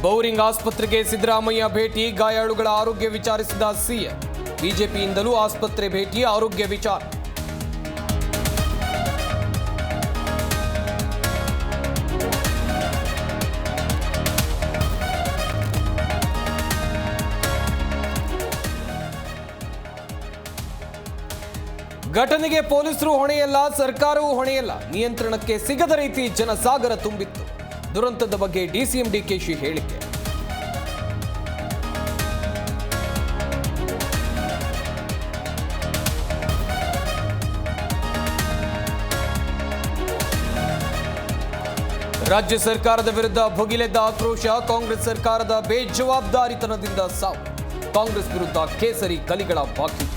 Bowring ಆಸ್ಪತ್ರೆಗೆ ಸಿದ್ದರಾಮಯ್ಯ ಭೇಟಿ, ಗಾಯಾಳುಗಳ ಆರೋಗ್ಯ ವಿಚಾರಿಸಿದ ಸಿಎಂ. ಬಿಜೆಪಿಯಿಂದಲೂ ಆಸ್ಪತ್ರೆ ಭೇಟಿ, ಆರೋಗ್ಯ ವಿಚಾರ. ಘಟನೆಗೆ ಪೊಲೀಸರು ಹೊಣೆಯಲ್ಲ, ಸರ್ಕಾರವೂ ಹೊಣೆಯಲ್ಲ. ನಿಯಂತ್ರಣಕ್ಕೆ ಸಿಗದ ರೀತಿ ಜನಸಾಗರ ತುಂಬಿತ್ತು. ದುರಂತದ ಬಗ್ಗೆ ಡಿಸಿಎಂ ಡಿಕೆಶಿ ಹೇಳಿಕೆ. ರಾಜ್ಯ ಸರ್ಕಾರದ ವಿರುದ್ಧ ಭುಗಿಲೆದ್ದ ಆಕ್ರೋಶ, ಕಾಂಗ್ರೆಸ್ ಸರ್ಕಾರದ ಬೇಜವಾಬ್ದಾರಿತನದಿಂದ ಸಾವು. ಕಾಂಗ್ರೆಸ್ ವಿರುದ್ಧ ಕೇಸರಿ ಕಲಿಗಳ ಬಾಕಿ.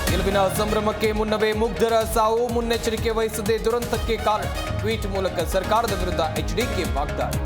ಗೆಲುವಿನ ಸಂಭ್ರಮಕ್ಕೆ ಮುನ್ನವೇ ಮುಗ್ಧರ ಸಾವು, ಮುನ್ನೆಚ್ಚರಿಕೆ ವಹಿಸದೆ ದುರಂತಕ್ಕೆ ಕಾರಣ. ಟ್ವೀಟ್ ಮೂಲಕ ಸರ್ಕಾರದ ವಿರುದ್ಧ ಎಚ್ಡಿಕೆ ವಾಗ್ದಾಳಿ.